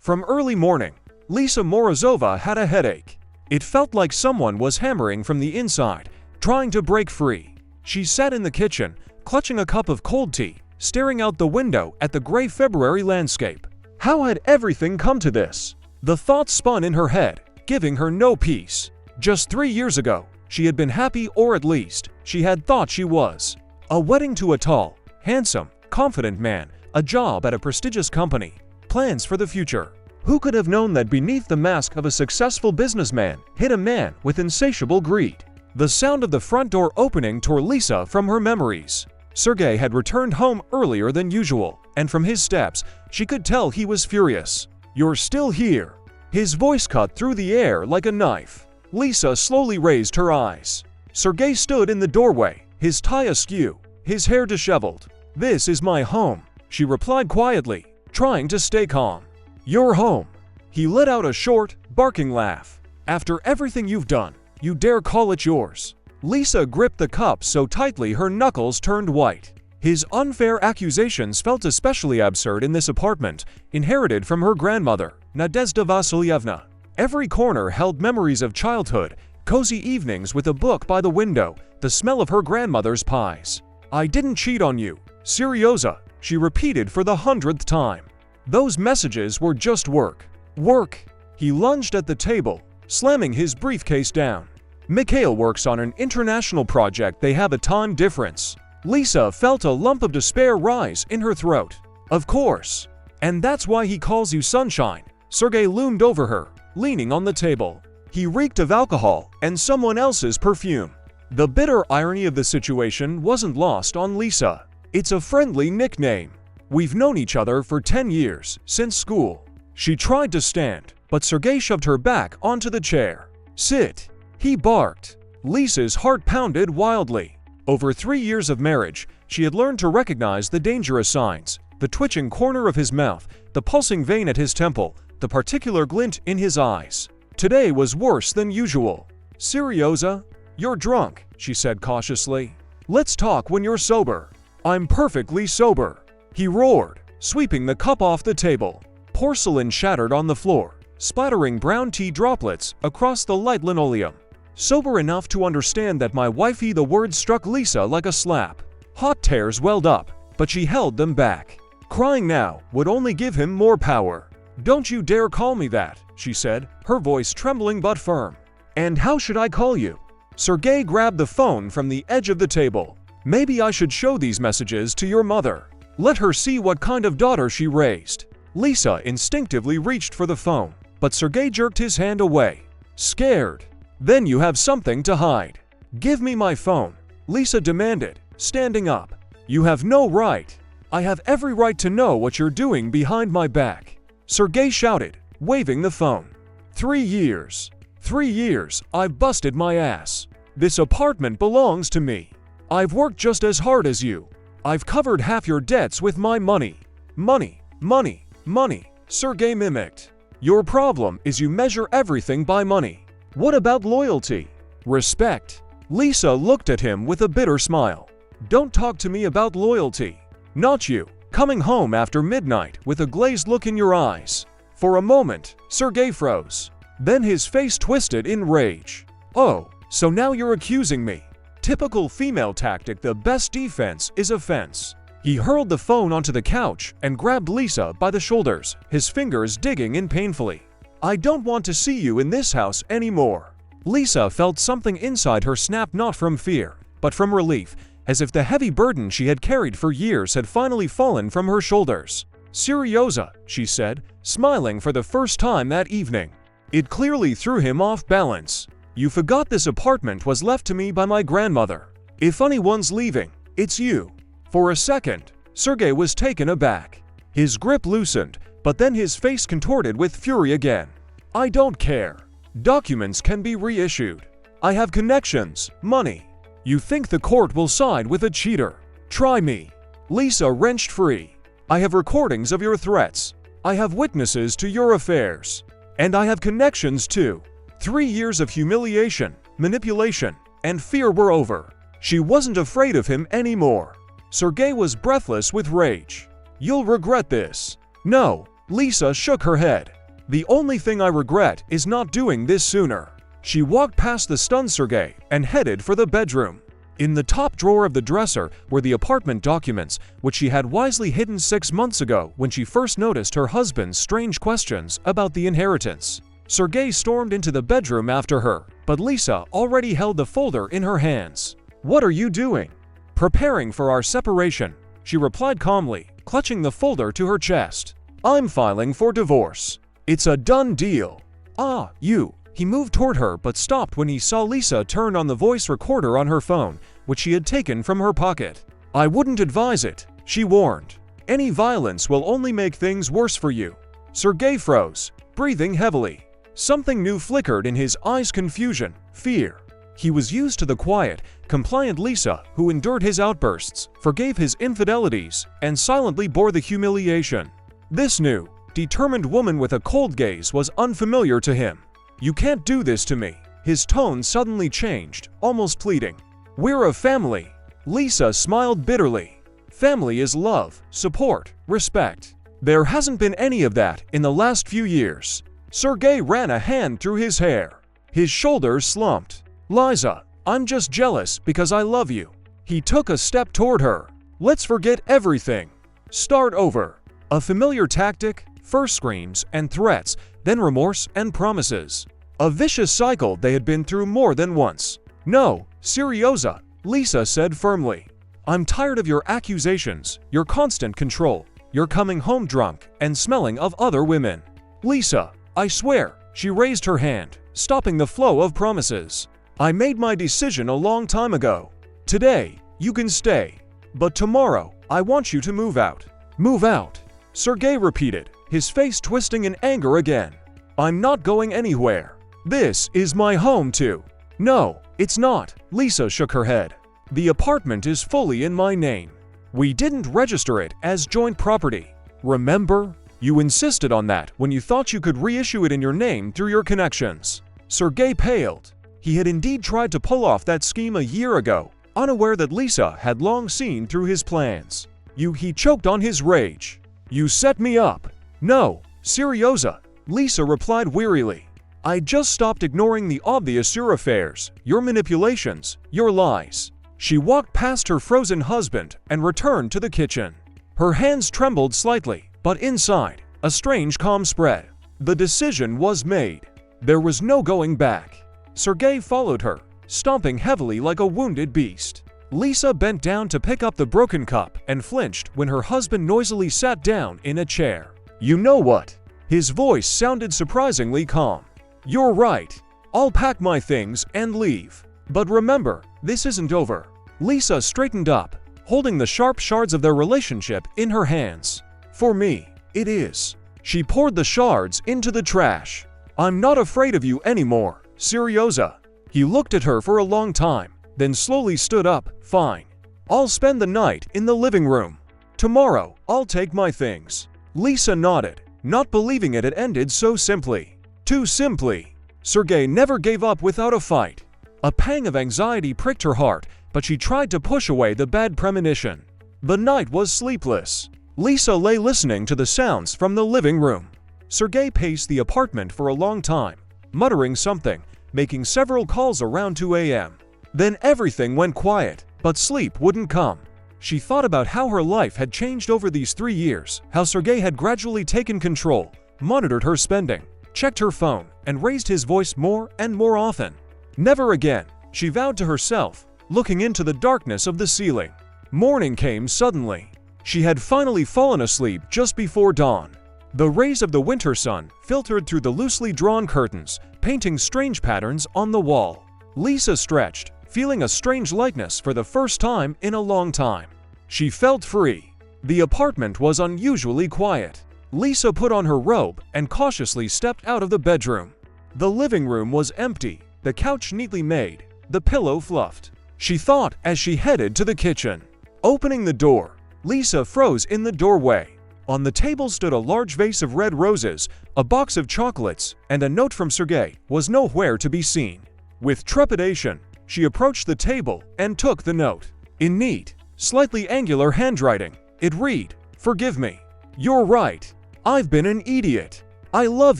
From early morning, Lisa Morozova had a headache. It felt like someone was hammering from the inside, trying to break free. She sat in the kitchen, clutching a cup of cold tea, staring out the window at the gray February landscape. How had everything come to this? The thoughts spun in her head, giving her no peace. Just 3 years ago, she had been happy, or at least, she had thought she was. A wedding to a tall, handsome, confident man, a job at a prestigious company, plans for the future. Who could have known that beneath the mask of a successful businessman hid a man with insatiable greed? The sound of the front door opening tore Lisa from her memories. Sergei had returned home earlier than usual, and from his steps, she could tell he was furious. "You're still here." His voice cut through the air like a knife. Lisa slowly raised her eyes. Sergei stood in the doorway, his tie askew, his hair disheveled. "This is my home," she replied quietly, trying to stay calm. "Your home." He let out a short, barking laugh. "After everything you've done, you dare call it yours?" Lisa gripped the cup so tightly her knuckles turned white. His unfair accusations felt especially absurd in this apartment, inherited from her grandmother, Nadezhda Vasilyevna. Every corner held memories of childhood, cozy evenings with a book by the window, the smell of her grandmother's pies. "I didn't cheat on you, Seryoza," she repeated for the 100th time. Those messages were just work. Work. He lunged at the table, slamming his briefcase down. "Mikhail works on an international project. They have a time difference." Lisa felt a lump of despair rise in her throat. "Of course. And that's why he calls you Sunshine." Sergei loomed over her, leaning on the table. He reeked of alcohol and someone else's perfume. The bitter irony of the situation wasn't lost on Lisa. "It's a friendly nickname. We've known each other for 10 years, since school." She tried to stand, but Sergei shoved her back onto the chair. "Sit," he barked. Lisa's heart pounded wildly. Over 3 years of marriage, she had learned to recognize the dangerous signs: the twitching corner of his mouth, the pulsing vein at his temple, the particular glint in his eyes. Today was worse than usual. "Seryoza, you're drunk," she said cautiously. "Let's talk when you're sober." "I'm perfectly sober," he roared, sweeping the cup off the table. Porcelain shattered on the floor, splattering brown tea droplets across the light linoleum. "Sober enough to understand that my wifey." The words struck Lisa like a slap. Hot tears welled up, but she held them back. Crying now would only give him more power. "Don't you dare call me that," she said, her voice trembling but firm. "And how should I call you?" Sergei grabbed the phone from the edge of the table. "Maybe I should show these messages to your mother. Let her see what kind of daughter she raised." Lisa instinctively reached for the phone, but Sergei jerked his hand away. "Scared? Then you have something to hide." "Give me my phone," Lisa demanded, standing up. "You have no right." "I have every right to know what you're doing behind my back," Sergei shouted, waving the phone. 3 years. 3 years, I've busted my ass. This apartment belongs to me. I've worked just as hard as you. I've covered half your debts with my money. Money, money, money, Sergei mimicked. "Your problem is you measure everything by money. What about loyalty? Respect?" Lisa looked at him with a bitter smile. "Don't talk to me about loyalty. Not you, coming home after midnight with a glazed look in your eyes." For a moment, Sergei froze. Then his face twisted in rage. "Oh, so now you're accusing me." Typical female tactic: the best defense is offense. He hurled the phone onto the couch and grabbed Lisa by the shoulders, his fingers digging in painfully. "I don't want to see you in this house anymore." Lisa felt something inside her snap, not from fear, but from relief, as if the heavy burden she had carried for years had finally fallen from her shoulders. "Seryoza," she said, smiling for the first time that evening. It clearly threw him off balance. "You forgot this apartment was left to me by my grandmother. If anyone's leaving, it's you." For a second, Sergei was taken aback. His grip loosened, but then his face contorted with fury again. "I don't care. Documents can be reissued. I have connections, money. You think the court will side with a cheater? Try me." Lisa wrenched free. "I have recordings of your threats. I have witnesses to your affairs. And I have connections too." 3 years of humiliation, manipulation, and fear were over. She wasn't afraid of him anymore. Sergei was breathless with rage. "You'll regret this." "No, Lisa shook her head. The only thing I regret is not doing this sooner. She walked past the stunned Sergei and headed for the bedroom. In the top drawer of the dresser were the apartment documents, which she had wisely hidden 6 months ago when she first noticed her husband's strange questions about the inheritance. Sergei stormed into the bedroom after her, but Lisa already held the folder in her hands. "What are you doing?" "Preparing for our separation," she replied calmly, clutching the folder to her chest. "I'm filing for divorce. It's a done deal." "Ah, you." He moved toward her but stopped when he saw Lisa turn on the voice recorder on her phone, which she had taken from her pocket. "I wouldn't advise it," she warned. "Any violence will only make things worse for you." Sergei froze, breathing heavily. Something new flickered in his eyes: confusion, fear. He was used to the quiet, compliant Lisa who endured his outbursts, forgave his infidelities, and silently bore the humiliation. This new, determined woman with a cold gaze was unfamiliar to him. "You can't do this to me." His tone suddenly changed, almost pleading. "We're a family." Lisa smiled bitterly. "Family is love, support, respect. There hasn't been any of that in the last few years." Sergei ran a hand through his hair. His shoulders slumped. "Liza, I'm just jealous because I love you." He took a step toward her. "Let's forget everything. Start over." A familiar tactic, first screams and threats, then remorse and promises. A vicious cycle they had been through more than once. "No, Seryoza," Lisa said firmly. "I'm tired of your accusations, your constant control, your coming home drunk and smelling of other women." "Lisa, I swear," she raised her hand, stopping the flow of promises. "I made my decision a long time ago. Today, you can stay. But tomorrow, I want you to move out." "Move out," Sergei repeated, his face twisting in anger again. "I'm not going anywhere. This is my home too." "No, it's not," Lisa shook her head. "The apartment is fully in my name. We didn't register it as joint property. Remember? You insisted on that when you thought you could reissue it in your name through your connections." Sergei paled. He had indeed tried to pull off that scheme a year ago, unaware that Lisa had long seen through his plans. He choked on his rage. "You set me up." "No, Seryoza," Lisa replied wearily. "I just stopped ignoring the obvious your affairs, your manipulations, your lies." She walked past her frozen husband and returned to the kitchen. Her hands trembled slightly, but inside, a strange calm spread. The decision was made. There was no going back. Sergei followed her, stomping heavily like a wounded beast. Lisa bent down to pick up the broken cup and flinched when her husband noisily sat down in a chair. "You know what?" His voice sounded surprisingly calm. "You're right. I'll pack my things and leave. But remember, this isn't over." Lisa straightened up, holding the sharp shards of their relationship in her hands. "For me, it is." She poured the shards into the trash. "I'm not afraid of you anymore, Seryoza." He looked at her for a long time, then slowly stood up. "Fine. I'll spend the night in the living room. Tomorrow, I'll take my things." Lisa nodded, not believing it had ended so simply. Too simply. Sergei never gave up without a fight. A pang of anxiety pricked her heart, but she tried to push away the bad premonition. The night was sleepless. Lisa lay listening to the sounds from the living room. Sergei paced the apartment for a long time, muttering something, making several calls around 2 a.m. Then everything went quiet, but sleep wouldn't come. She thought about how her life had changed over these 3 years, how Sergei had gradually taken control, monitored her spending, checked her phone, and raised his voice more and more often. Never again, she vowed to herself, looking into the darkness of the ceiling. Morning came suddenly. She had finally fallen asleep just before dawn. The rays of the winter sun filtered through the loosely drawn curtains, painting strange patterns on the wall. Lisa stretched, feeling a strange lightness for the first time in a long time. She felt free. The apartment was unusually quiet. Lisa put on her robe and cautiously stepped out of the bedroom. The living room was empty, the couch neatly made, the pillow fluffed. She thought as she headed to the kitchen. Opening the door, Lisa froze in the doorway. On the table stood a large vase of red roses, a box of chocolates, and a note from Sergei was nowhere to be seen. With trepidation, she approached the table and took the note. In neat, slightly angular handwriting, it read, "Forgive me. You're right. I've been an idiot. I love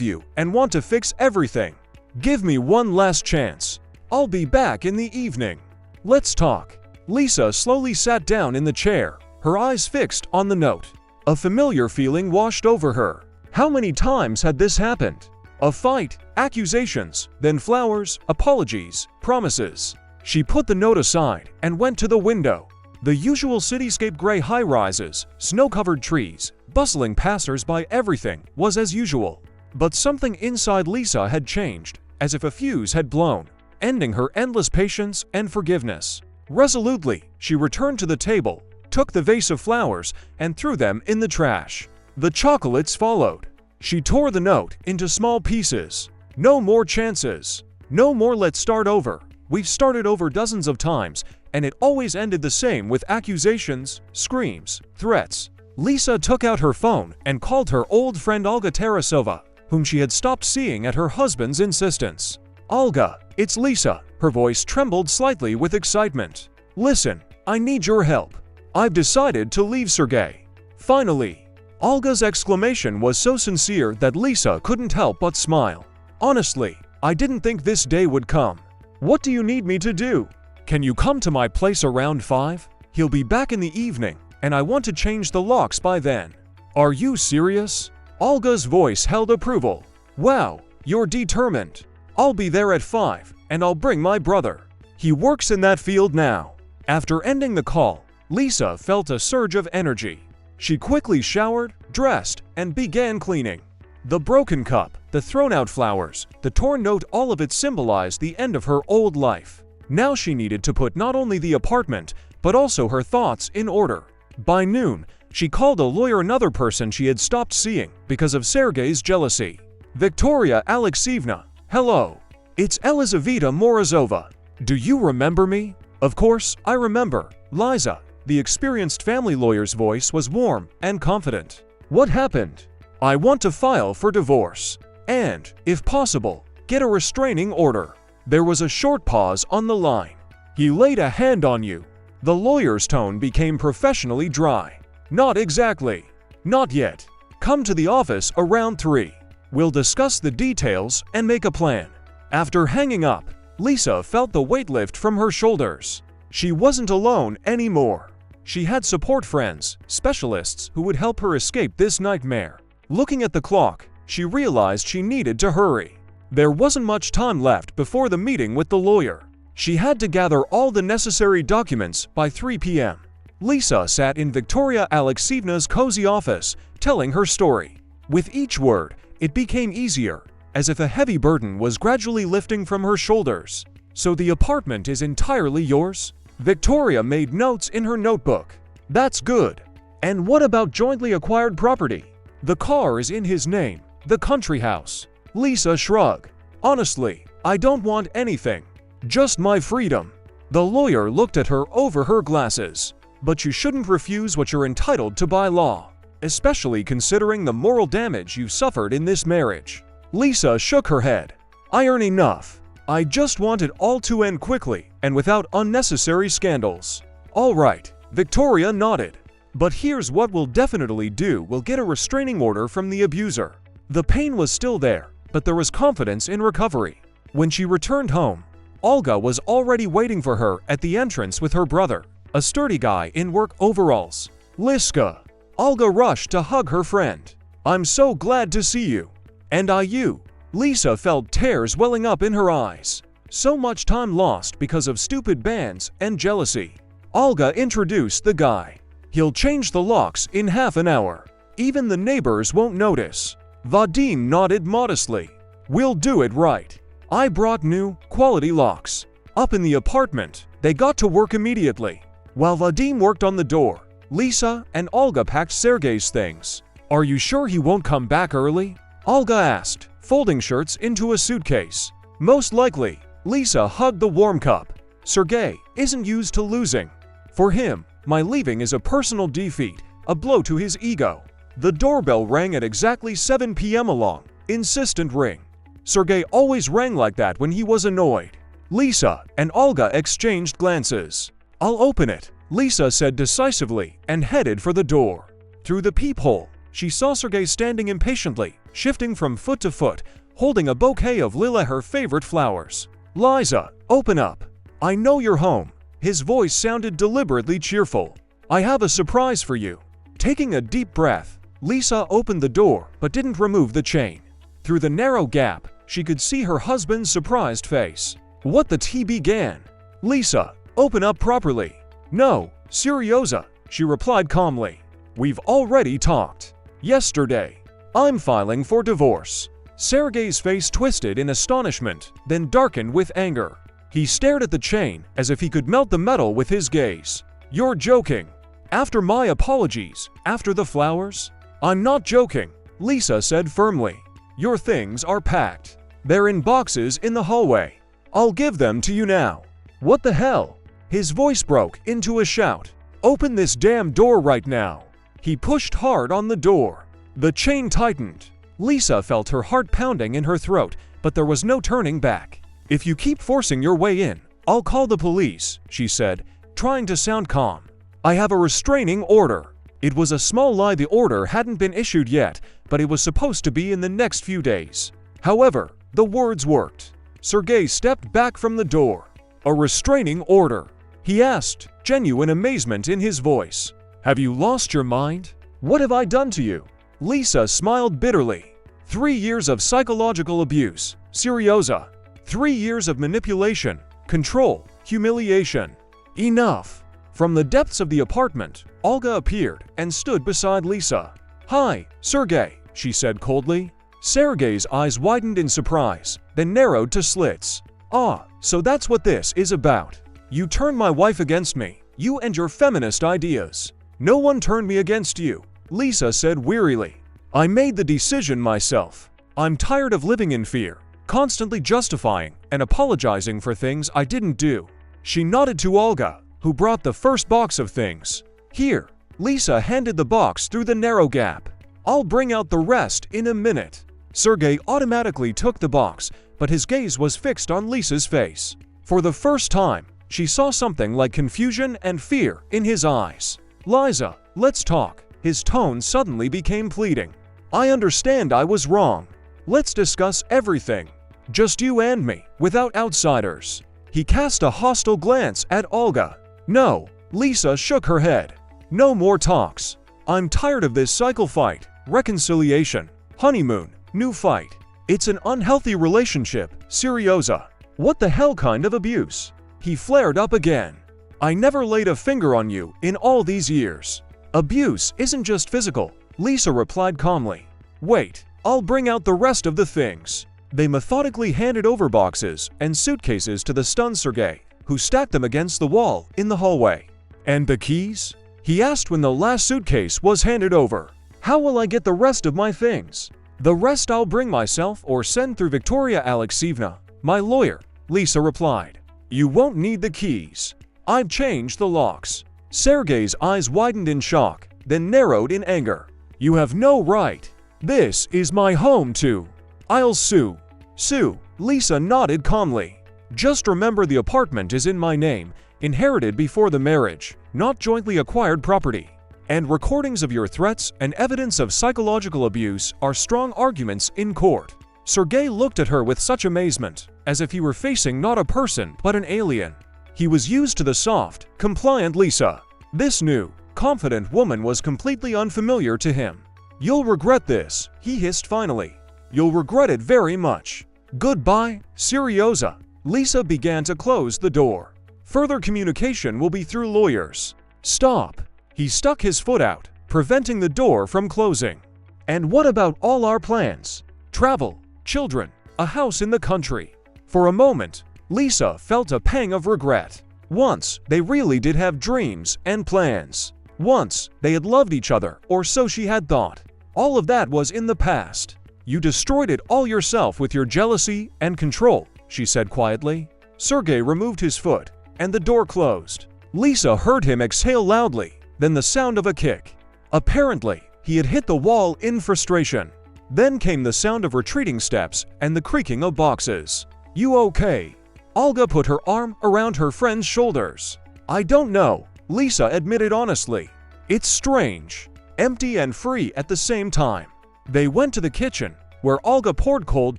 you and want to fix everything. Give me one last chance. I'll be back in the evening. Let's talk." Lisa slowly sat down in the chair, her eyes fixed on the note. A familiar feeling washed over her. How many times had this happened? A fight, accusations, then flowers, apologies, promises. She put the note aside and went to the window. The usual cityscape gray high-rises, snow-covered trees, bustling passers-by, everything was as usual. But something inside Lisa had changed, as if a fuse had blown, ending her endless patience and forgiveness. Resolutely, she returned to the table, took the vase of flowers, and threw them in the trash. The chocolates followed. She tore the note into small pieces. No more chances. No more let's start over. We've started over dozens of times, and it always ended the same with accusations, screams, threats. Lisa took out her phone and called her old friend Olga Tarasova, whom she had stopped seeing at her husband's insistence. "Olga, it's Lisa." Her voice trembled slightly with excitement. "Listen, I need your help. I've decided to leave Sergey. Finally." Olga's exclamation was so sincere that Lisa couldn't help but smile. "Honestly, I didn't think this day would come. What do you need me to do? Can you come to my place around 5? He'll be back in the evening, and I want to change the locks by then." "Are you serious?" Olga's voice held approval. "Wow, you're determined. I'll be there at 5, and I'll bring my brother. He works in that field now." After ending the call, Lisa felt a surge of energy. She quickly showered, dressed, and began cleaning. The broken cup, the thrown-out flowers, the torn note, all of it symbolized the end of her old life. Now she needed to put not only the apartment, but also her thoughts in order. By noon, she called a lawyer, another person she had stopped seeing because of Sergey's jealousy. "Victoria Alexeyevna, hello. It's Elizaveta Morozova. Do you remember me?" "Of course, I remember, Liza." The experienced family lawyer's voice was warm and confident. "What happened?" "I want to file for divorce. And, if possible, get a restraining order." There was a short pause on the line. "He laid a hand on you." The lawyer's tone became professionally dry. "Not exactly. Not yet. Come to the office around 3. We'll discuss the details and make a plan." After hanging up, Lisa felt the weight lift from her shoulders. She wasn't alone anymore. She had support friends, specialists who would help her escape this nightmare. Looking at the clock, she realized she needed to hurry. There wasn't much time left before the meeting with the lawyer. She had to gather all the necessary documents by 3 p.m. Lisa sat in Victoria Alexeyevna's cozy office, telling her story. With each word, it became easier, as if a heavy burden was gradually lifting from her shoulders. "So the apartment is entirely yours?" Victoria made notes in her notebook. "That's good. And what about jointly acquired property?" "The car is in his name, the country house." Lisa shrugged. "Honestly, I don't want anything. Just my freedom." The lawyer looked at her over her glasses. "But you shouldn't refuse what you're entitled to by law, especially considering the moral damage you suffered in this marriage." Lisa shook her head. "I earn enough. I just want it all to end quickly and without unnecessary scandals." "All right," Victoria nodded. "But here's what we'll definitely do. We'll get a restraining order from the abuser." The pain was still there, but there was confidence in recovery. When she returned home, Olga was already waiting for her at the entrance with her brother, a sturdy guy in work overalls. "Liska." Olga rushed to hug her friend. "I'm so glad to see you." "And I you." Lisa felt tears welling up in her eyes. So much time lost because of stupid bans and jealousy. Olga introduced the guy. "He'll change the locks in half an hour. Even the neighbors won't notice." Vadim nodded modestly. "We'll do it right. I brought new, quality locks." Up in the apartment, they got to work immediately. While Vadim worked on the door, Lisa and Olga packed Sergey's things. "Are you sure he won't come back early?" Olga asked, folding shirts into a suitcase. "Most likely." Lisa hugged the warm cup. "Sergey isn't used to losing. For him, my leaving is a personal defeat, a blow to his ego." The doorbell rang at exactly 7 p.m. a long, insistent ring. Sergey always rang like that when he was annoyed. Lisa and Olga exchanged glances. "I'll open it," Lisa said decisively and headed for the door. Through the peephole, she saw Sergei standing impatiently, shifting from foot to foot, holding a bouquet of Lila, her favorite flowers. "Liza, open up. I know you're home." His voice sounded deliberately cheerful. "I have a surprise for you." Taking a deep breath, Lisa opened the door but didn't remove the chain. Through the narrow gap, she could see her husband's surprised face. "What the T?" began. "Lisa, open up properly." "No, Seryoza," she replied calmly. "We've already talked. Yesterday. I'm filing for divorce." Sergei's face twisted in astonishment, then darkened with anger. He stared at the chain as if he could melt the metal with his gaze. "You're joking. After my apologies, after the flowers?" "I'm not joking," Lisa said firmly. "Your things are packed. They're in boxes in the hallway. I'll give them to you now." "What the hell?" His voice broke into a shout. "Open this damn door right now." He pushed hard on the door. The chain tightened. Lisa felt her heart pounding in her throat, but there was no turning back. "If you keep forcing your way in, I'll call the police," she said, trying to sound calm. "I have a restraining order." It was a small lie. The order hadn't been issued yet, but it was supposed to be in the next few days. However, the words worked. Sergei stepped back from the door. "A restraining order?" he asked, genuine amazement in his voice. "Have you lost your mind? What have I done to you?" Lisa smiled bitterly. 3 years of psychological abuse, Seryoza. 3 years of manipulation, control, humiliation. Enough. From the depths of the apartment, Olga appeared and stood beside Lisa. "Hi, Sergei," she said coldly. Sergei's eyes widened in surprise, then narrowed to slits. "Ah, so that's what this is about. You turned my wife against me, you and your feminist ideas." "No one turned me against you," Lisa said wearily. "I made the decision myself. I'm tired of living in fear, constantly justifying and apologizing for things I didn't do." She nodded to Olga, who brought the first box of things. "Here." Lisa handed the box through the narrow gap. "I'll bring out the rest in a minute." Sergei automatically took the box, but his gaze was fixed on Lisa's face. For the first time, she saw something like confusion and fear in his eyes. "Liza, let's talk." His tone suddenly became pleading. "I understand I was wrong. Let's discuss everything. Just you and me, without outsiders." He cast a hostile glance at Olga. "No." Lisa shook her head. "No more talks. I'm tired of this cycle: fight, reconciliation, honeymoon, new fight. It's an unhealthy relationship, Seryoza." "What the hell kind of abuse?" He flared up again. "I never laid a finger on you in all these years." "Abuse isn't just physical," Lisa replied calmly. "Wait, I'll bring out the rest of the things." They methodically handed over boxes and suitcases to the stunned Sergei, who stacked them against the wall in the hallway. "And the keys?" he asked when the last suitcase was handed over. "How will I get the rest of my things?" "The rest I'll bring myself or send through Victoria Alexeyevna, my lawyer," Lisa replied. "You won't need the keys. I've changed the locks." Sergei's eyes widened in shock, then narrowed in anger. "You have no right. This is my home too. I'll sue." "Sue," Lisa nodded calmly. "Just remember the apartment is in my name, inherited before the marriage, not jointly acquired property. And recordings of your threats and evidence of psychological abuse are strong arguments in court." Sergei looked at her with such amazement, as if he were facing not a person but an alien. He was used to the soft, compliant Lisa. This new, confident woman was completely unfamiliar to him. "You'll regret this," he hissed finally. "You'll regret it very much. Goodbye, Seryoza." Lisa began to close the door. "Further communication will be through lawyers." "Stop." He stuck his foot out, preventing the door from closing. "And what about all our plans? Travel, children, a house in the country?" For a moment, Lisa felt a pang of regret. Once, they really did have dreams and plans. Once, they had loved each other, or so she had thought. All of that was in the past. "You destroyed it all yourself with your jealousy and control," she said quietly. Sergei removed his foot, and the door closed. Lisa heard him exhale loudly, then the sound of a kick. Apparently, he had hit the wall in frustration. Then came the sound of retreating steps and the creaking of boxes. "You okay?" Olga put her arm around her friend's shoulders. "I don't know," Lisa admitted honestly. "It's strange. empty and free at the same time. They went to the kitchen, where Olga poured cold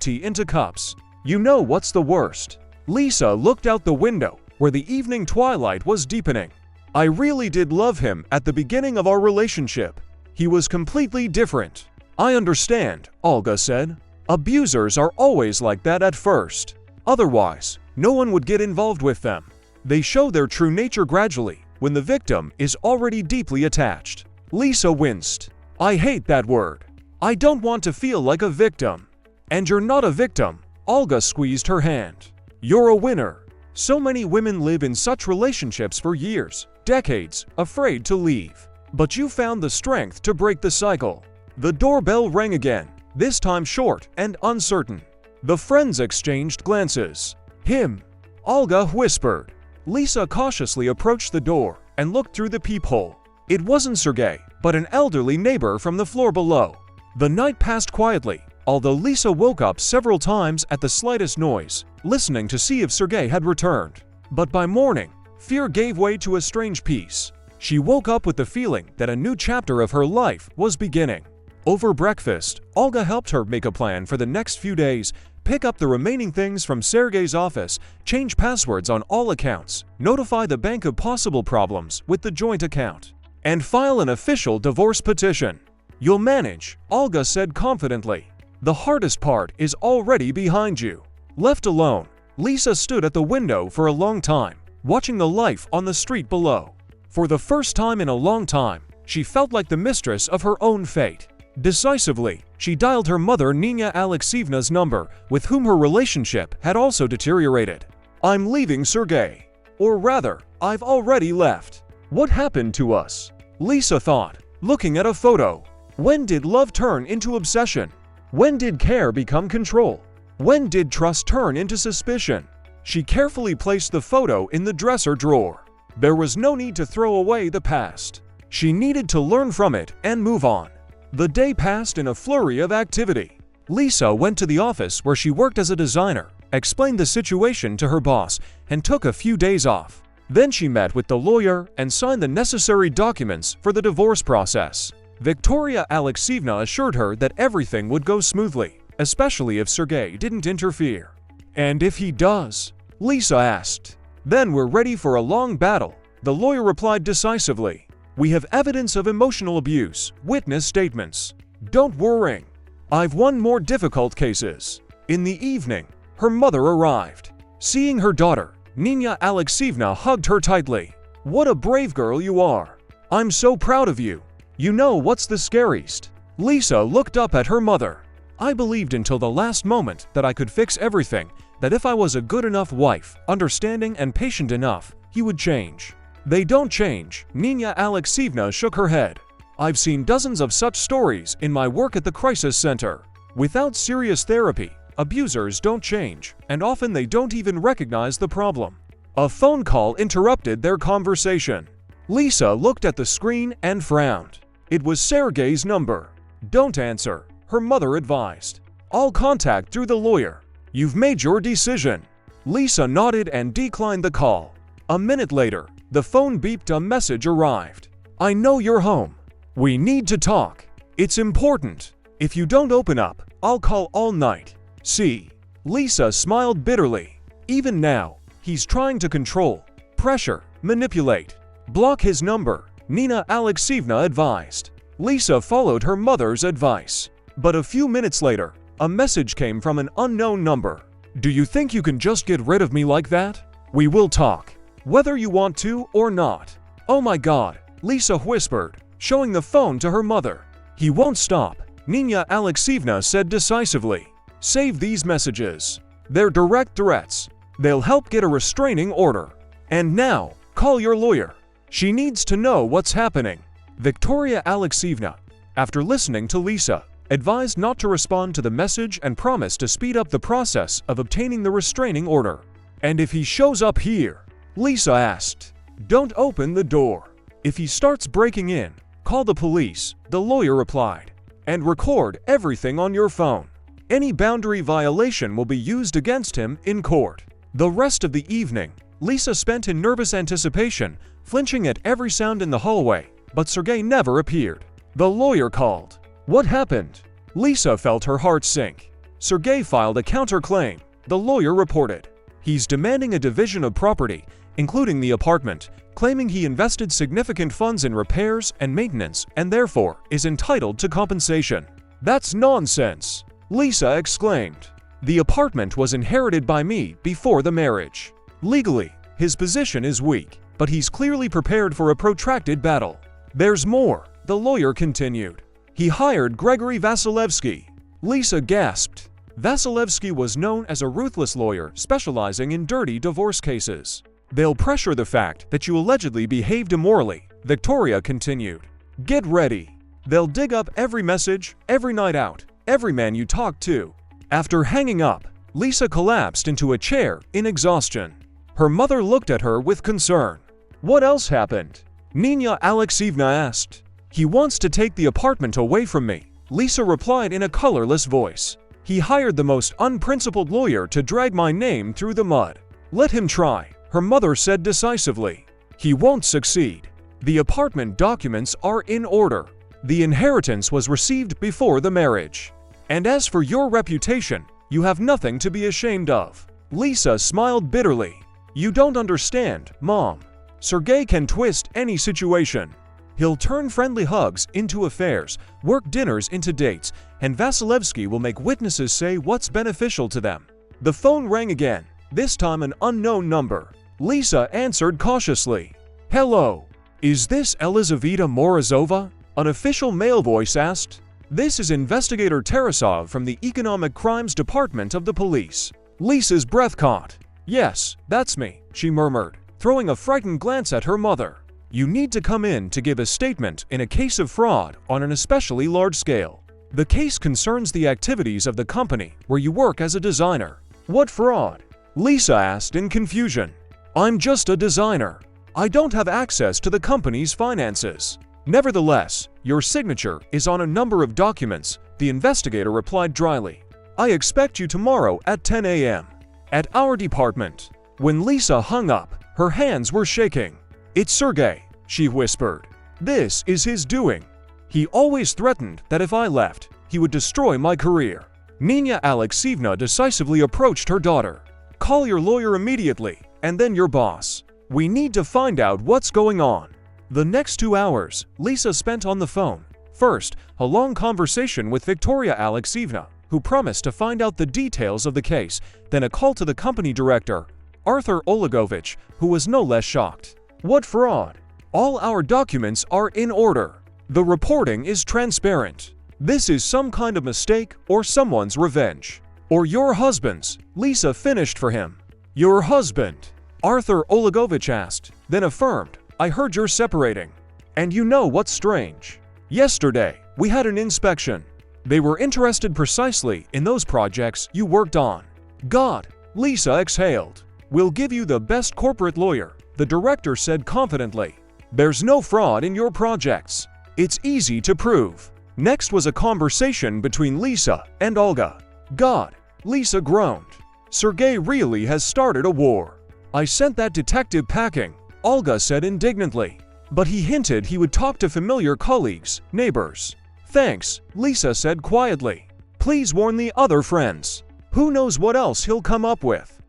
tea into cups. You know what's the worst? Lisa looked out the window, where the evening twilight was deepening. I really did love him at the beginning of our relationship. He was completely different. I understand, Olga said. Abusers are always like that at first. Otherwise, no one would get involved with them. They show their true nature gradually, when the victim is already deeply attached. Lisa winced. I hate that word. I don't want to feel like a victim. And you're not a victim. Olga squeezed her hand. You're a winner. So many women live in such relationships for years, decades, afraid to leave. But you found the strength to break the cycle. The doorbell rang again, this time short and uncertain. The friends exchanged glances. Him, Olga whispered. Lisa cautiously approached the door and looked through the peephole. It wasn't Sergei, but an elderly neighbor from the floor below. The night passed quietly, although Lisa woke up several times at the slightest noise, listening to see if Sergei had returned. But by morning, fear gave way to a strange peace. She woke up with the feeling that a new chapter of her life was beginning. Over breakfast, Olga helped her make a plan for the next few days, pick up the remaining things from Sergei's office, change passwords on all accounts, notify the bank of possible problems with the joint account, and file an official divorce petition. You'll manage, Olga said confidently. The hardest part is already behind you. Left alone, Lisa stood at the window for a long time, watching the life on the street below. For the first time in a long time, she felt like the mistress of her own fate. Decisively, she dialed her mother Nina Alexeyevna's number, with whom her relationship had also deteriorated. I'm leaving Sergei. Or rather, I've already left. What happened to us? Lisa thought, looking at a photo. When did love turn into obsession? When did care become control? When did trust turn into suspicion? She carefully placed the photo in the dresser drawer. There was no need to throw away the past. She needed to learn from it and move on. The day passed in a flurry of activity. Lisa went to the office where she worked as a designer, explained the situation to her boss, and took a few days off. Then she met with the lawyer and signed the necessary documents for the divorce process. Victoria Alexeyevna assured her that everything would go smoothly, especially if Sergei didn't interfere. And if he does? Lisa asked. Then we're ready for a long battle, the lawyer replied decisively. We have evidence of emotional abuse, witness statements. Don't worry. I've won more difficult cases. In the evening, her mother arrived. Seeing her daughter, Nina Alexeyevna hugged her tightly. What a brave girl you are. I'm so proud of you. You know what's the scariest? Lisa looked up at her mother. I believed until the last moment that I could fix everything, that if I was a good enough wife, understanding and patient enough, he would change. They don't change, Nina Alexeyevna shook her head. I've seen dozens of such stories in my work at the crisis center. Without serious therapy, abusers don't change, and often they don't even recognize the problem. A phone call interrupted their conversation. Lisa looked at the screen and frowned. It was Sergei's number. Don't answer, her mother advised. I'll contact through the lawyer. You've made your decision. Lisa nodded and declined the call. A minute later, the phone beeped. A message arrived. I know you're home. We need to talk. It's important. If you don't open up, I'll call all night. See? Lisa smiled bitterly. Even now, he's trying to control, pressure, manipulate. Block his number, Nina Alexeyevna advised. Lisa followed her mother's advice. But a few minutes later, a message came from an unknown number. Do you think you can just get rid of me like that? We will talk, whether you want to or not. Oh my God, Lisa whispered, showing the phone to her mother. He won't stop, Nina Alexeyevna said decisively. Save these messages. They're direct threats. They'll help get a restraining order. And now, call your lawyer. She needs to know what's happening. Victoria Alexeyevna, after listening to Lisa, advised not to respond to the message and promised to speed up the process of obtaining the restraining order. And if he shows up here? Lisa asked. Don't open the door. If he starts breaking in, call the police, the lawyer replied, and record everything on your phone. Any boundary violation will be used against him in court. The rest of the evening, Lisa spent in nervous anticipation, flinching at every sound in the hallway, but Sergei never appeared. The lawyer called. What happened? Lisa felt her heart sink. Sergei filed a counterclaim, the lawyer reported. He's demanding a division of property, including the apartment, claiming he invested significant funds in repairs and maintenance and therefore is entitled to compensation. That's nonsense, Lisa exclaimed. The apartment was inherited by me before the marriage. Legally, his position is weak, but he's clearly prepared for a protracted battle. There's more, the lawyer continued. He hired Gregory Vasilevsky. Lisa gasped. Vasilevsky was known as a ruthless lawyer specializing in dirty divorce cases. They'll pressure the fact that you allegedly behaved immorally, Victoria continued. Get ready. They'll dig up every message, every night out, every man you talk to. After hanging up, Lisa collapsed into a chair in exhaustion. Her mother looked at her with concern. What else happened? Nina Alexeyevna asked. He wants to take the apartment away from me, Lisa replied in a colorless voice. He hired the most unprincipled lawyer to drag my name through the mud. Let him try, her mother said decisively. He won't succeed. The apartment documents are in order. The inheritance was received before the marriage. And as for your reputation, you have nothing to be ashamed of. Lisa smiled bitterly. You don't understand, Mom. Sergei can twist any situation. He'll turn friendly hugs into affairs, work dinners into dates, and Vasilevsky will make witnesses say what's beneficial to them. The phone rang again, this time an unknown number. Lisa answered cautiously. Hello. Is this Elizaveta Morozova? An official male voice asked. This is Investigator Tarasov from the Economic Crimes Department of the police. Lisa's breath caught. Yes, that's me, she murmured, throwing a frightened glance at her mother. You need to come in to give a statement in a case of fraud on an especially large scale. The case concerns the activities of the company where you work as a designer. What fraud? Lisa asked in confusion. I'm just a designer. I don't have access to the company's finances. Nevertheless, your signature is on a number of documents, the investigator replied dryly. I expect you tomorrow at 10 a.m. at our department. When Lisa hung up, her hands were shaking. It's Sergei, she whispered. This is his doing. He always threatened that if I left, he would destroy my career. Nina Alexeyevna decisively approached her daughter. Call your lawyer immediately, and then your boss. We need to find out what's going on. The next 2 hours, Lisa spent on the phone. First, a long conversation with Victoria Alexeyevna, who promised to find out the details of the case, then a call to the company director, Arthur Olegovich, who was no less shocked. What fraud? All our documents are in order. The reporting is transparent. This is some kind of mistake or someone's revenge. Or your husband's, Lisa finished for him. Your husband? Arthur Olegovich asked, then affirmed, I heard you're separating. And you know what's strange? Yesterday, we had an inspection. They were interested precisely in those projects you worked on. God, Lisa exhaled. We'll give you the best corporate lawyer, the director said confidently. There's no fraud in your projects. It's easy to prove. Next was a conversation between Lisa and Olga. God, Lisa groaned. Sergei really has started a war. I sent that detective packing, Olga said indignantly. But he hinted he would talk to familiar colleagues, neighbors. Thanks, Lisa said quietly. Please warn the other friends. Who knows what else he'll come up with.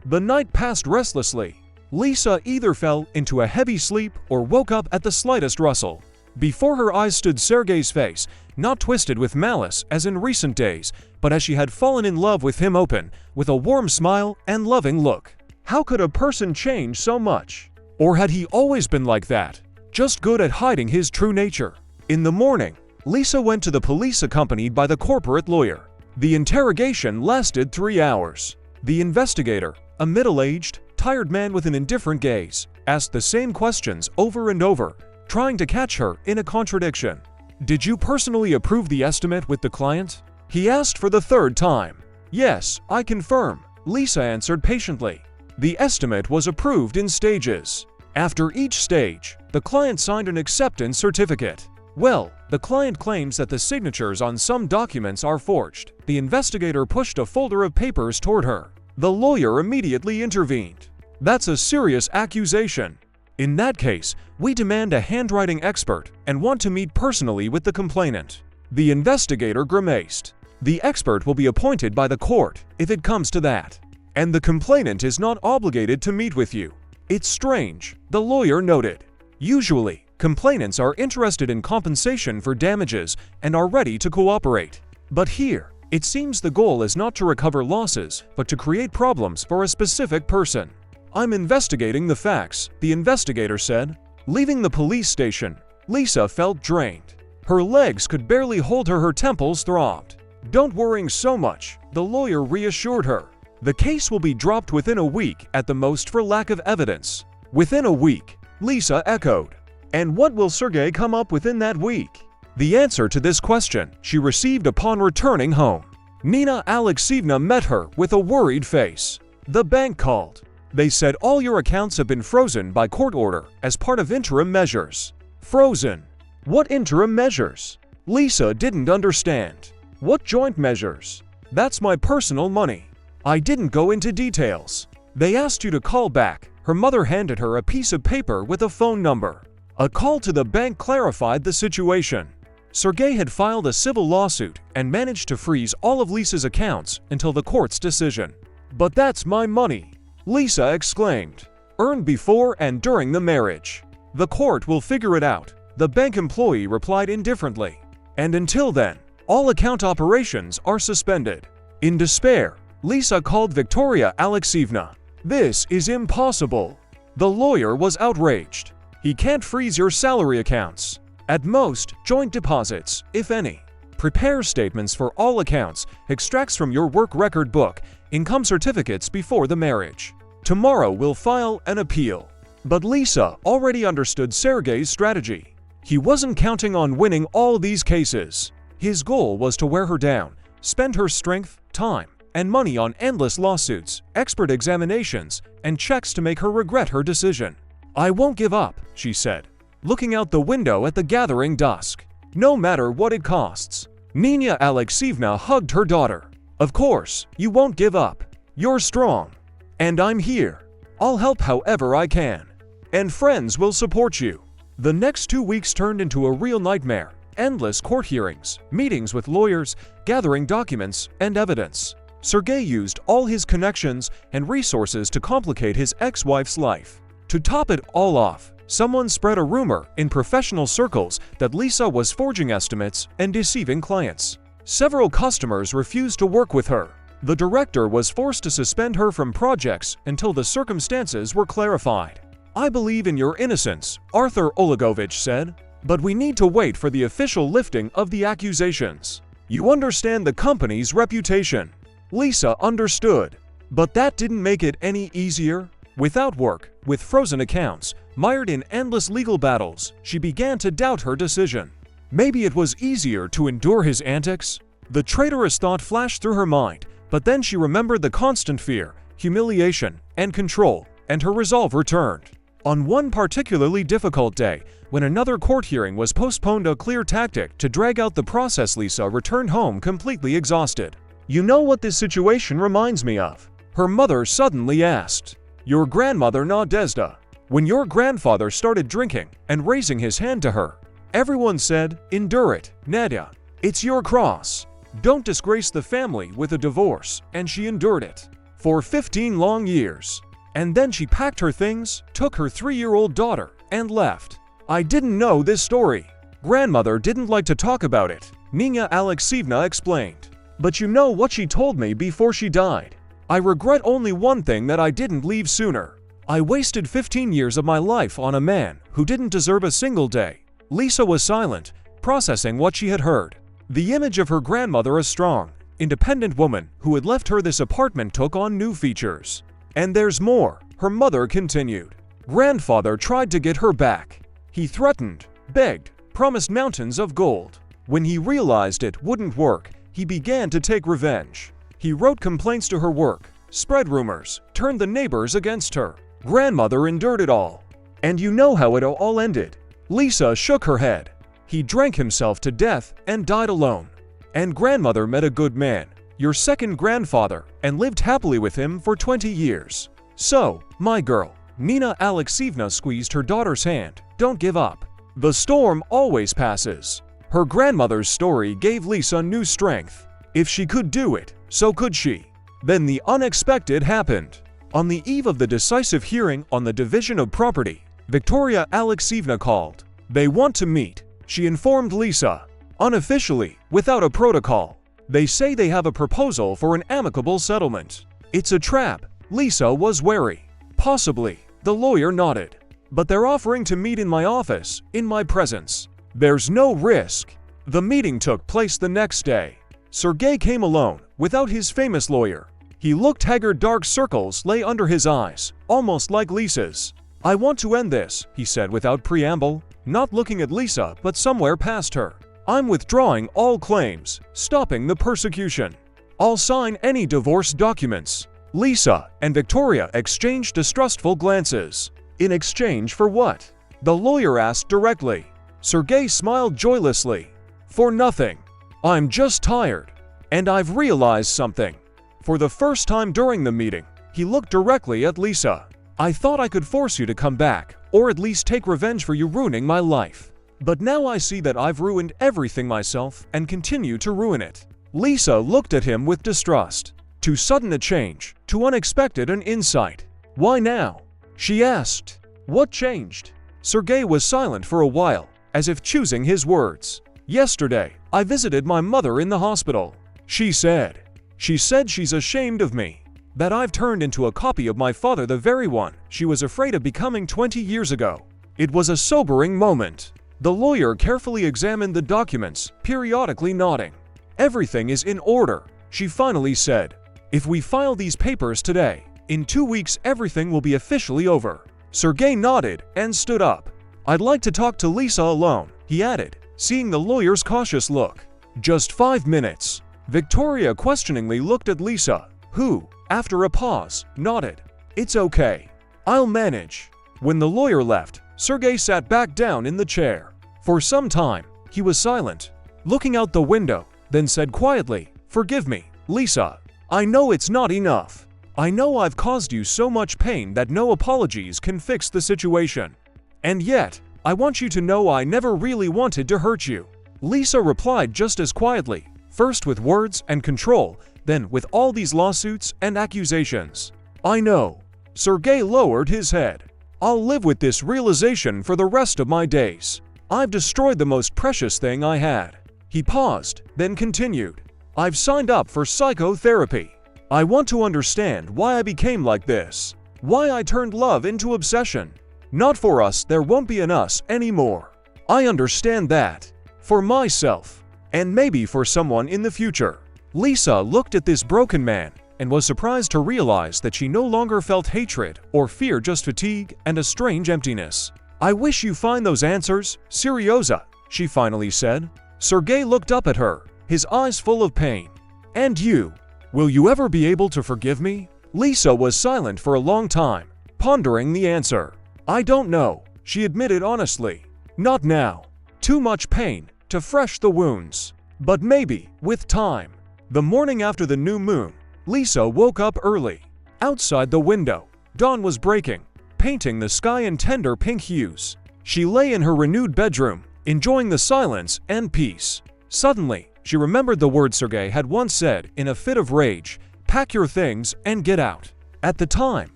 The night passed restlessly. Lisa either fell into a heavy sleep or woke up at the slightest rustle. Before her eyes stood Sergei's face, not twisted with malice as in recent days, but as she had fallen in love with him open, with a warm smile and loving look. How could a person change so much? Or had he always been like that, just good at hiding his true nature? In the morning, Lisa went to the police accompanied by the corporate lawyer. The interrogation lasted 3 hours. The investigator, a middle-aged, tired man with an indifferent gaze, asked the same questions over and over, trying to catch her in a contradiction. Did you personally approve the estimate with the client? He asked for the 3rd time. Yes, I confirm, Lisa answered patiently. The estimate was approved in stages. After each stage, the client signed an acceptance certificate. Well, the client claims that the signatures on some documents are forged. The investigator pushed a folder of papers toward her. The lawyer immediately intervened. That's a serious accusation. In that case, we demand a handwriting expert and want to meet personally with the complainant." The investigator grimaced. "The expert will be appointed by the court if it comes to that. And the complainant is not obligated to meet with you." "It's strange," the lawyer noted. "Usually, complainants are interested in compensation for damages and are ready to cooperate. But here, it seems the goal is not to recover losses, but to create problems for a specific person." "I'm investigating the facts," the investigator said. Leaving the police station, Lisa felt drained. Her legs could barely hold her temples throbbed. "Don't worry so much," the lawyer reassured her. "The case will be dropped within a week at the most for lack of evidence." "Within a week," Lisa echoed. "And what will Sergei come up with in that week?" The answer to this question she received upon returning home. Nina Alexeyevna met her with a worried face. "The bank called. They said all your accounts have been frozen by court order as part of interim measures." "Frozen? What interim measures?" Lisa didn't understand. "What joint measures? That's my personal money." "I didn't go into details. They asked you to call back." Her mother handed her a piece of paper with a phone number. A call to the bank clarified the situation. Sergei had filed a civil lawsuit and managed to freeze all of Lisa's accounts until the court's decision. "But that's my money," Lisa exclaimed. "Earned before and during the marriage." "The court will figure it out," the bank employee replied indifferently. "And until then, all account operations are suspended." In despair, Lisa called Victoria Alexeyevna. "This is impossible." The lawyer was outraged. "He can't freeze your salary accounts. At most, joint deposits, if any. Prepare statements for all accounts, extracts from your work record book, income certificates before the marriage. Tomorrow we'll file an appeal." But Lisa already understood Sergei's strategy. He wasn't counting on winning all these cases. His goal was to wear her down, spend her strength, time, and money on endless lawsuits, expert examinations, and checks to make her regret her decision. "I won't give up," she said, looking out the window at the gathering dusk. "No matter what it costs." Nina Alexeyevna hugged her daughter. "Of course, you won't give up. You're strong. And I'm here. I'll help however I can. And friends will support you." The next 2 weeks turned into a real nightmare. Endless court hearings, meetings with lawyers, gathering documents and evidence. Sergei used all his connections and resources to complicate his ex-wife's life. To top it all off, someone spread a rumor in professional circles that Lisa was forging estimates and deceiving clients. Several customers refused to work with her. The director was forced to suspend her from projects until the circumstances were clarified. "I believe in your innocence," Arthur Olegovich said, "but we need to wait for the official lifting of the accusations. You understand the company's reputation." Lisa understood, but that didn't make it any easier. Without work, with frozen accounts, mired in endless legal battles, she began to doubt her decision. Maybe it was easier to endure his antics? The traitorous thought flashed through her mind, but then she remembered the constant fear, humiliation, and control, and her resolve returned. On one particularly difficult day, when another court hearing was postponed, a clear tactic to drag out the process, Lisa returned home completely exhausted. "You know what this situation reminds me of?" her mother suddenly asked. "Your grandmother Nadezhda. When your grandfather started drinking and raising his hand to her, everyone said, 'Endure it, Nadia. It's your cross. Don't disgrace the family with a divorce,' and she endured it. For 15 long years. And then she packed her things, took her 3-year-old daughter, and left. I didn't know this story. Grandmother didn't like to talk about it," Nina Alexeyevna explained. "But you know what she told me before she died? I regret only one thing, that I didn't leave sooner. I wasted 15 years of my life on a man who didn't deserve a single day." Lisa was silent, processing what she had heard. The image of her grandmother, a strong, independent woman who had left her this apartment, took on new features. "And there's more," her mother continued. "Grandfather tried to get her back. He threatened, begged, promised mountains of gold. When he realized it wouldn't work, he began to take revenge. He wrote complaints to her work, spread rumors, turned the neighbors against her. Grandmother endured it all. And you know how it all ended." Lisa shook her head. "He drank himself to death and died alone. And grandmother met a good man, your second grandfather, and lived happily with him for 20 years. So, my girl, Nina Alexeyevna squeezed her daughter's hand. Don't give up. The storm always passes. Her grandmother's story gave Lisa new strength. If she could do it, so could she. Then the unexpected happened. On the eve of the decisive hearing on the division of property, Victoria Alexeyevna called. They want to meet, she informed Lisa. Unofficially, without a protocol. They say they have a proposal for an amicable settlement. It's a trap. Lisa was wary. Possibly, the lawyer nodded. But they're offering to meet in my office, in my presence. There's no risk. The meeting took place the next day. Sergei came alone, without his famous lawyer. He looked haggard, dark circles lay under his eyes, almost like Lisa's. I want to end this, he said without preamble, not looking at Lisa but somewhere past her. I'm withdrawing all claims, stopping the persecution. I'll sign any divorce documents. Lisa and Victoria exchanged distrustful glances. In exchange for what? The lawyer asked directly. Sergei smiled joylessly. For nothing. I'm just tired. And I've realized something. For the first time during the meeting, he looked directly at Lisa. I thought I could force you to come back, or at least take revenge for you ruining my life. But now I see that I've ruined everything myself and continue to ruin it. Lisa looked at him with distrust. Too sudden a change, too unexpected an insight. Why now? She asked. What changed? Sergei was silent for a while, as if choosing his words. Yesterday, I visited my mother in the hospital. She said she's ashamed of me. That I've turned into a copy of my father, the very one she was afraid of becoming 20 years ago. It was a sobering moment. The lawyer carefully examined the documents, periodically nodding. Everything is in order, she finally said. If we file these papers today, in 2 weeks everything will be officially over. Sergei nodded and stood up. I'd like to talk to Lisa alone, he added, seeing the lawyer's cautious look. Just 5 minutes. Victoria questioningly looked at Lisa, who, after a pause, nodded. It's okay. I'll manage. When the lawyer left, Sergei sat back down in the chair. For some time, he was silent, looking out the window, then said quietly, Forgive me, Lisa. I know it's not enough. I know I've caused you so much pain that no apologies can fix the situation. And yet, I want you to know I never really wanted to hurt you. Lisa replied just as quietly, first with words and control, then with all these lawsuits and accusations. I know. Sergei lowered his head. I'll live with this realization for the rest of my days. I've destroyed the most precious thing I had. He paused, then continued. I've signed up for psychotherapy. I want to understand why I became like this. Why I turned love into obsession. Not for us, there won't be an us anymore. I understand that. For myself. And maybe for someone in the future. Lisa looked at this broken man and was surprised to realize that she no longer felt hatred or fear, just fatigue and a strange emptiness. I wish you find those answers, Seryoza, she finally said. Sergei looked up at her, his eyes full of pain. And you? Will you ever be able to forgive me? Lisa was silent for a long time, pondering the answer. I don't know, she admitted honestly. Not now. Too much pain to fresh the wounds. But maybe, with time. The morning after the new moon, Lisa woke up early. Outside the window, dawn was breaking, painting the sky in tender pink hues. She lay in her renewed bedroom, enjoying the silence and peace. Suddenly, she remembered the words Sergei had once said in a fit of rage, pack your things and get out. At the time,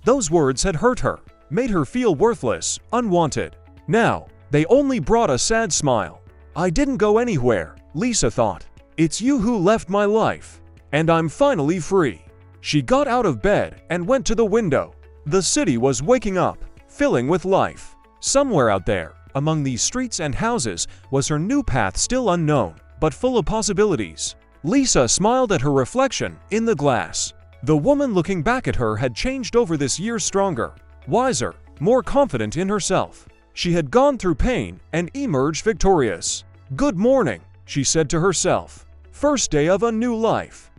those words had hurt her, made her feel worthless, unwanted. Now, they only brought a sad smile. I didn't go anywhere, Lisa thought. It's you who left my life. And I'm finally free. She got out of bed and went to the window. The city was waking up, filling with life. Somewhere out there, among these streets and houses, was her new path, still unknown, but full of possibilities. Lisa smiled at her reflection in the glass. The woman looking back at her had changed over this year, stronger, wiser, more confident in herself. She had gone through pain and emerged victorious. Good morning, she said to herself. First day of a new life.